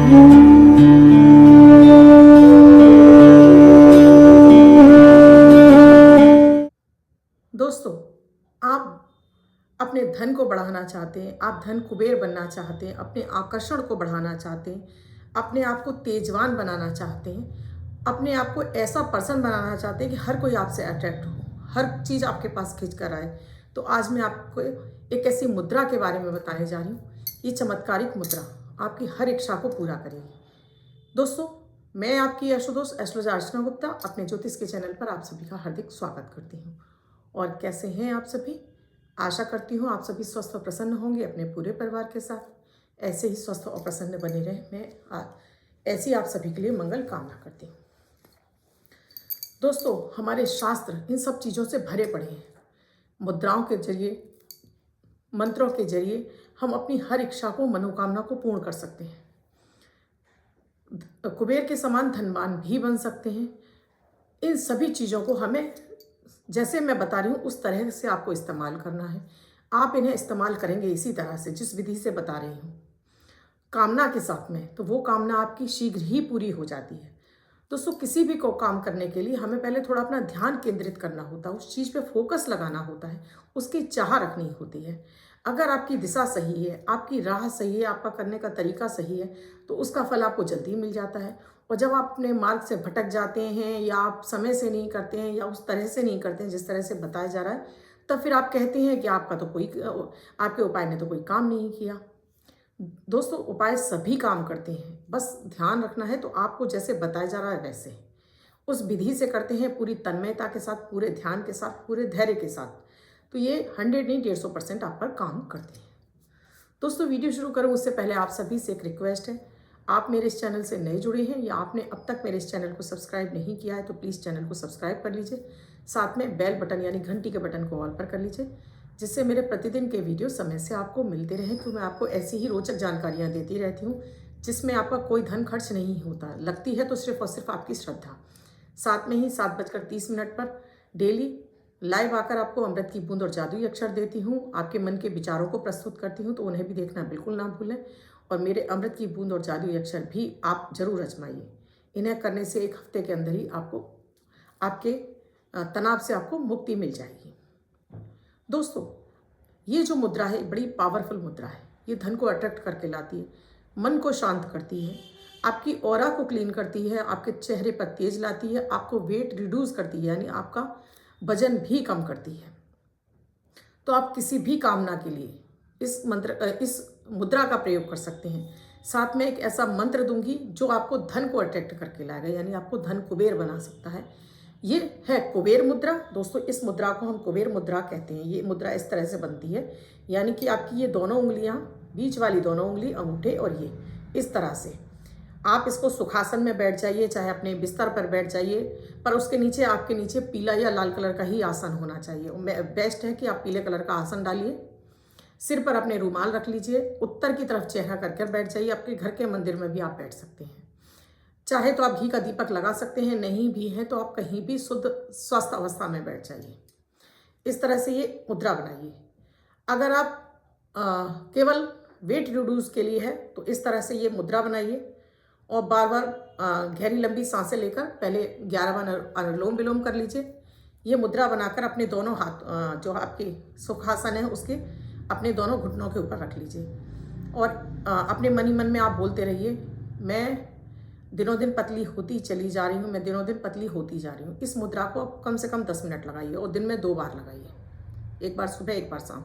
दोस्तों, आप अपने धन को बढ़ाना चाहते हैं, आप धन कुबेर बनना चाहते हैं, अपने आकर्षण को बढ़ाना चाहते हैं, अपने आप को तेजवान बनाना चाहते हैं, अपने आप को ऐसा पर्सन बनाना चाहते हैं कि हर कोई आपसे अट्रैक्ट हो, हर चीज़ आपके पास खींच कर आए। तो आज मैं आपको एक ऐसी मुद्रा के बारे में बताने जा रही हूँ। ये चमत्कारिक मुद्रा आपकी हर इच्छा को पूरा करेगी। दोस्तों, मैं आपकी यशोदोस्त एस्ट्रोलॉजर अर्चना गुप्ता अपने ज्योतिष के चैनल पर आप सभी का हार्दिक स्वागत करती हूँ। और कैसे हैं आप सभी? आशा करती हूँ आप सभी स्वस्थ और प्रसन्न होंगे अपने पूरे परिवार के साथ। ऐसे ही स्वस्थ और प्रसन्न बने रहें, मैं ऐसी आप सभी के लिए मंगल कामना करती हूँ। दोस्तों, हमारे शास्त्र इन सब चीज़ों से भरे पड़े हैं। मुद्राओं के जरिए, मंत्रों के जरिए हम अपनी हर इच्छा को, मनोकामना को पूर्ण कर सकते हैं। कुबेर के समान धनवान भी बन सकते हैं। इन सभी चीज़ों को हमें, जैसे मैं बता रही हूँ, उस तरह से आपको इस्तेमाल करना है। आप इन्हें इस्तेमाल करेंगे इसी तरह से, जिस विधि से बता रही हूँ, कामना के साथ में, तो वो कामना आपकी शीघ्र ही पूरी हो जाती है। दोस्तों, किसी भी को काम करने के लिए हमें पहले थोड़ा अपना ध्यान केंद्रित करना होता है, उस चीज़ पे फोकस लगाना होता है, उसकी चाह रखनी होती है। अगर आपकी दिशा सही है, आपकी राह सही है, आपका करने का तरीका सही है, तो उसका फल आपको जल्दी मिल जाता है। और जब आप अपने मार्ग से भटक जाते हैं, या आप समय से नहीं करते हैं, या उस तरह से नहीं करते हैं जिस तरह से बताया जा रहा है, तब फिर आप कहते हैं कि आपके उपाय ने तो कोई काम नहीं किया। दोस्तों, उपाय सभी काम करते हैं, बस ध्यान रखना है तो आपको जैसे बताया जा रहा है वैसे उस विधि से करते हैं, पूरी तन्मयता के साथ, पूरे ध्यान के साथ, पूरे धैर्य के साथ, तो ये 100 नहीं 150% आप पर काम करते हैं। दोस्तों, वीडियो शुरू करूं उससे पहले आप सभी से एक रिक्वेस्ट है। आप मेरे इस चैनल से नए जुड़े हैं या आपने अब तक मेरे इस चैनल को सब्सक्राइब नहीं किया है, तो प्लीज़ चैनल को सब्सक्राइब कर लीजिए। साथ में बेल बटन यानी घंटी के बटन को ऑल पर कर लीजिए, जिससे मेरे प्रतिदिन के वीडियो समय से आपको मिलते रहें। क्योंकि मैं आपको ऐसी ही रोचक जानकारियाँ देती रहती हूँ जिसमें आपका कोई धन खर्च नहीं होता, लगती है तो सिर्फ और सिर्फ आपकी श्रद्धा। साथ में ही 7:30 पर डेली लाइव आकर आपको अमृत की बूंद और जादुई अक्षर देती हूँ, आपके मन के विचारों को प्रस्तुत करती हूँ, तो उन्हें भी देखना बिल्कुल ना भूलें। और मेरे अमृत की बूंद और जादुई अक्षर भी आप जरूर आजमाइए। इन्हें करने से एक हफ्ते के अंदर ही आपको आपके तनाव से आपको मुक्ति मिल जाएगी। दोस्तों, ये जो मुद्रा है बड़ी पावरफुल मुद्रा है। ये धन को अट्रैक्ट करके लाती है, मन को शांत करती है, आपकी ऑरा को क्लीन करती है, आपके चेहरे पर तेज लाती है, आपको वेट रिड्यूस करती है, यानी आपका वजन भी कम करती है। तो आप किसी भी कामना के लिए इस मुद्रा का प्रयोग कर सकते हैं। साथ में एक ऐसा मंत्र दूंगी जो आपको धन को अट्रैक्ट करके लाएगा, यानी आपको धन कुबेर बना सकता है। ये है कुबेर मुद्रा। दोस्तों, इस मुद्रा को हम कुबेर मुद्रा कहते हैं। ये मुद्रा इस तरह से बनती है, यानी कि आपकी ये दोनों उंगलियां, बीच वाली दोनों उंगली, अंगूठे और ये इस तरह से आप इसको सुखासन में बैठ जाइए, चाहे अपने बिस्तर पर बैठ जाइए, पर उसके नीचे, आपके नीचे पीला या लाल कलर का ही आसन होना चाहिए। बेस्ट है कि आप पीले कलर का आसन डालिए। सिर पर अपने रुमाल रख लीजिए, उत्तर की तरफ चेहरा करके बैठ जाइए। आपके घर के मंदिर में भी आप बैठ सकते हैं। चाहे तो आप घी का दीपक लगा सकते हैं, नहीं भी है तो आप कहीं भी शुद्ध स्वस्थ अवस्था में बैठ जाइए। इस तरह से ये मुद्रा बनाइए। अगर आप केवल वेट रिड्यूस के लिए है तो इस तरह से ये मुद्रा बनाइए और बार बार गहरी लंबी सांसें लेकर पहले 11 बार अनुलोम विलोम कर लीजिए। ये मुद्रा बनाकर अपने दोनों हाथ, जो आपके सुखासन है उसके अपने दोनों घुटनों के ऊपर रख लीजिए और अपने मन ही मन में आप बोलते रहिए, मैं दिनों दिन पतली होती चली जा रही हूँ, मैं दिनों दिन पतली होती जा रही हूँ। इस मुद्रा को आप कम से कम 10 मिनट लगाइए और दिन में 2 बार लगाइए, एक बार सुबह एक बार शाम।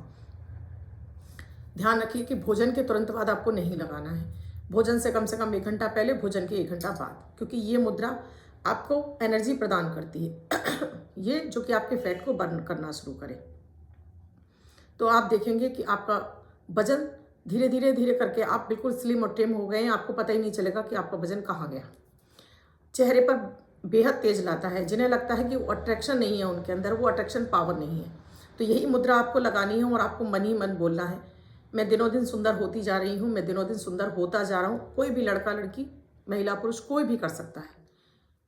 ध्यान रखिए कि भोजन के तुरंत बाद आपको नहीं लगाना है, भोजन से कम 1 घंटा पहले, भोजन के 1 घंटा बाद, क्योंकि ये मुद्रा आपको एनर्जी प्रदान करती है ये जो कि आपके फैट को बर्न करना शुरू करे। तो आप देखेंगे कि आपका वजन धीरे धीरे करके आप बिल्कुल स्लिम और ट्रिम हो गए हैं। आपको पता ही नहीं चलेगा कि आपका वजन कहाँ गया। चेहरे पर बेहद तेज लाता है। जिन्हें लगता है कि वो अट्रैक्शन नहीं है उनके अंदर, वो अट्रैक्शन पावर नहीं है, तो यही मुद्रा आपको लगानी है और आपको मन ही मन बोलना है, मैं दिनों दिन सुंदर होती जा रही हूँ, मैं दिनों दिन सुंदर होता जा रहा हूँ। कोई भी लड़का लड़की, महिला पुरुष, कोई भी कर सकता है।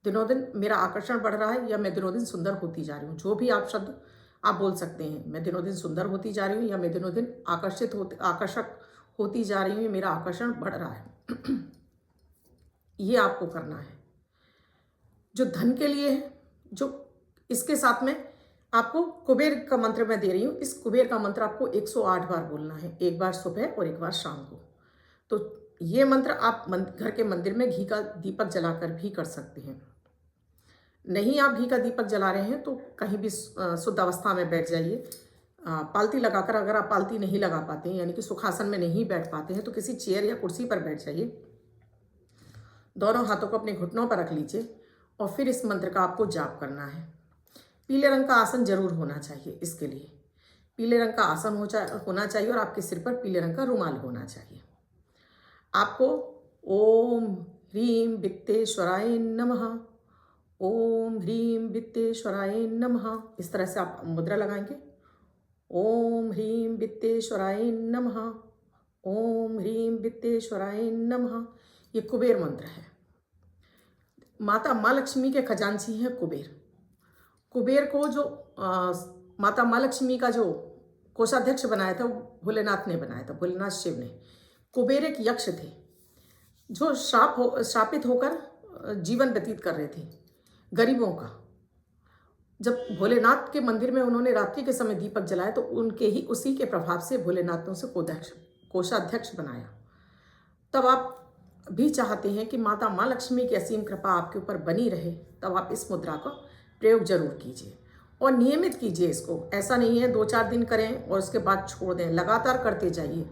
दिनों दिन मेरा आकर्षण बढ़ रहा है, या मैं दिनों दिन सुंदर होती जा रही हूँ। जो भी आप शब्द आप बोल सकते हैं, मैं दिनों दिन सुंदर होती जा रही हूँ, या मैं दिनों दिन आकर्षक होती जा रही हूँ, मेरा आकर्षण बढ़ रहा है ये आपको करना है। जो धन के लिए है, जो इसके साथ में आपको कुबेर का मंत्र मैं दे रही हूँ, इस कुबेर का मंत्र आपको 108 बार बोलना है, एक बार सुबह और एक बार शाम को। तो ये मंत्र आप घर के मंदिर में घी का दीपक जलाकर भी कर सकते हैं। नहीं आप घी का दीपक जला रहे हैं तो कहीं भी शुद्ध अवस्था में बैठ जाइए। पालती लगाकर, अगर आप पालती नहीं लगा पाते हैं यानी कि सुखासन में नहीं बैठ पाते हैं तो किसी चेयर या कुर्सी पर बैठ जाइए। दोनों हाथों को अपने घुटनों पर रख लीजिए और फिर इस मंत्र का आपको जाप करना है। पीले रंग का आसन जरूर होना चाहिए। इसके लिए पीले रंग का आसन होना चाहिए और आपके सिर पर पीले रंग का रुमाल होना चाहिए। आपको ओम ह्रीं वित्तेश्वराय नमः, ओम ह्रीं वित्तेश्वराय नमः, इस तरह से आप मुद्रा लगाएंगे। ओम ह्रीं वित्तेश्वराय नमः, ओम ह्रीं वित्तेश्वराय नमः। ये कुबेर मंत्र है। माता माँ लक्ष्मी के खजांची हैं कुबेर। कुबेर को जो माता माँ लक्ष्मी का जो कोषाध्यक्ष बनाया था वो भोलेनाथ ने बनाया था, भोलेनाथ शिव ने। कुबेर एक यक्ष थे जो श्रापित होकर जीवन व्यतीत कर रहे थे गरीबों का। जब भोलेनाथ के मंदिर में उन्होंने रात्रि के समय दीपक जलाया तो उसी के प्रभाव से भोलेनाथ ने उसे कोषाध्यक्ष बनाया। तब आप भी चाहते हैं कि माता माँ लक्ष्मी की असीम कृपा आपके ऊपर बनी रहे, तब आप इस मुद्रा का प्रयोग जरूर कीजिए और नियमित कीजिए इसको। ऐसा नहीं है 2-4 दिन करें और उसके बाद छोड़ दें, लगातार करते जाइए।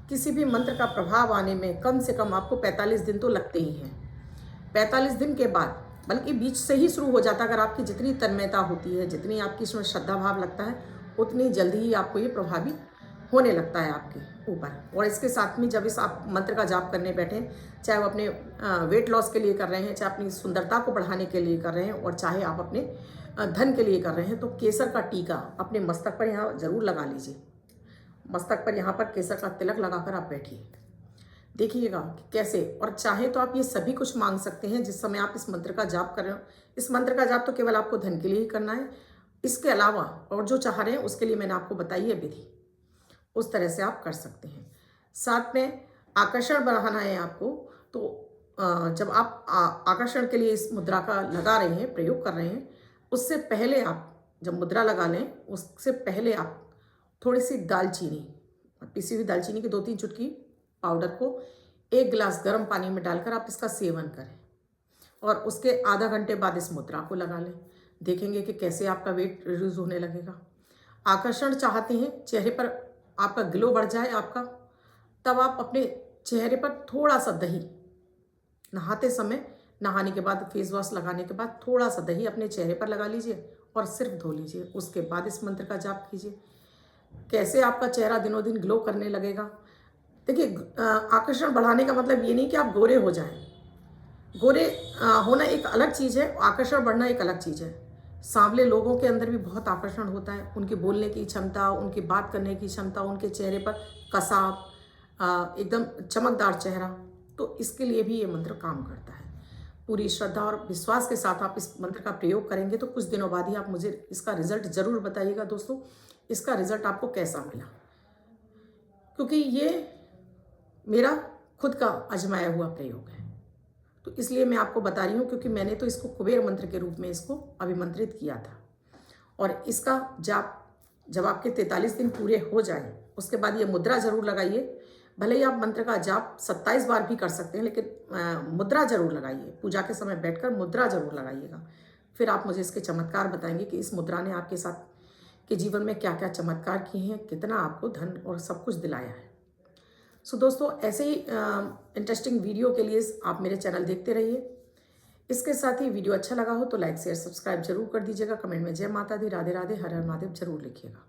किसी भी मंत्र का प्रभाव आने में कम से कम आपको 45 दिन तो लगते ही हैं। 45 दिन के बाद, बल्कि बीच से ही शुरू हो जाता, अगर आपकी जितनी तन्मयता होती है, जितनी आपकी इसमें श्रद्धा भाव लगता है, उतनी जल्दी ही आपको ये प्रभावी होने लगता है आपके ऊपर। और इसके साथ में जब इस आप मंत्र का जाप करने बैठें, चाहे वो अपने वेट लॉस के लिए कर रहे हैं, चाहे अपनी सुंदरता को बढ़ाने के लिए कर रहे हैं, और चाहे आप अपने धन के लिए कर रहे हैं, तो केसर का टीका अपने मस्तक पर यहाँ जरूर लगा लीजिए। मस्तक पर यहाँ पर केसर का तिलक लगाकर आप बैठिए, देखिएगा कि कैसे। और चाहे तो आप ये सभी कुछ मांग सकते हैं जिस समय आप इस मंत्र का जाप कर रहे हो। इस मंत्र का जाप तो केवल आपको धन के लिए ही करना है। इसके अलावा और जो चाह रहे हैं उसके लिए मैंने आपको बताई है विधि, उस तरह से आप कर सकते हैं। साथ में आकर्षण बढ़ाना है आपको, तो जब आप आकर्षण के लिए इस मुद्रा का लगा रहे हैं, प्रयोग कर रहे हैं, उससे पहले आप जब मुद्रा लगा लें उससे पहले आप थोड़ी सी दालचीनी, पिसी हुई दालचीनी की 2-3 चुटकी पाउडर को 1 गिलास गर्म पानी में डालकर आप इसका सेवन करें और उसके आधा घंटे बाद इस मुद्रा को लगा लें। देखेंगे कि कैसे आपका वेट रिड्यूस होने लगेगा। आकर्षण चाहते हैं, चेहरे पर आपका ग्लो बढ़ जाए आपका, तब आप अपने चेहरे पर थोड़ा सा दही, नहाते समय, नहाने के बाद, फेस वॉश लगाने के बाद थोड़ा सा दही अपने चेहरे पर लगा लीजिए और सिर्फ धो लीजिए। उसके बाद इस मंत्र का जाप कीजिए। कैसे आपका चेहरा दिनों दिन ग्लो करने लगेगा। देखिए, आकर्षण बढ़ाने का मतलब ये नहीं कि आप गोरे हो जाएं। गोरे होना एक अलग चीज़ है, आकर्षण बढ़ना एक अलग चीज़ है। सांवले लोगों के अंदर भी बहुत आकर्षण होता है। उनके बोलने की क्षमता, उनकी बात करने की क्षमता, उनके चेहरे पर कसाव, एकदम चमकदार चेहरा, तो इसके लिए भी ये मंत्र काम करता है। पूरी श्रद्धा और विश्वास के साथ आप इस मंत्र का प्रयोग करेंगे तो कुछ दिनों बाद ही आप मुझे इसका रिजल्ट ज़रूर बताइएगा दोस्तों, इसका रिजल्ट आपको कैसा मिला। क्योंकि ये मेरा खुद का आजमाया हुआ प्रयोग है, तो इसलिए मैं आपको बता रही हूँ, क्योंकि मैंने तो इसको कुबेर मंत्र के रूप में इसको अभिमंत्रित किया था। और इसका जाप जब आपके 43 दिन पूरे हो जाए उसके बाद ये मुद्रा जरूर लगाइए। भले ही आप मंत्र का जाप 27 बार भी कर सकते हैं, लेकिन मुद्रा जरूर लगाइए। पूजा के समय बैठकर मुद्रा जरूर लगाइएगा। फिर आप मुझे इसके चमत्कार बताएंगे कि इस मुद्रा ने आपके साथ के जीवन में क्या क्या चमत्कार किए हैं, कितना आपको धन और सब कुछ दिलाया है। सो दोस्तों, ऐसे ही इंटरेस्टिंग वीडियो के लिए आप मेरे चैनल देखते रहिए। इसके साथ ही वीडियो अच्छा लगा हो तो लाइक शेयर सब्सक्राइब जरूर कर दीजिएगा। कमेंट में जय माता दी, राधे राधे, हर हर महादेव जरूर लिखिएगा।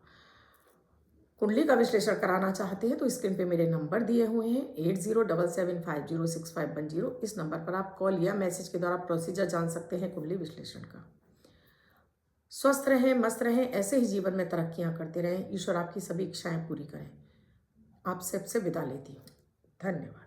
कुंडली का विश्लेषण कराना चाहते हैं तो स्क्रीन पे मेरे नंबर दिए हुए हैं 8077506510। इस नंबर पर आप कॉल या मैसेज के द्वारा प्रोसीजर जान सकते हैं कुंडली विश्लेषण का। स्वस्थ रहें, मस्त रहें, ऐसे ही जीवन में तरक्कियां करते रहें। ईश्वर आपकी सभी इच्छाएं पूरी करें। आप सबसे विदा लेती हूँ। धन्यवाद।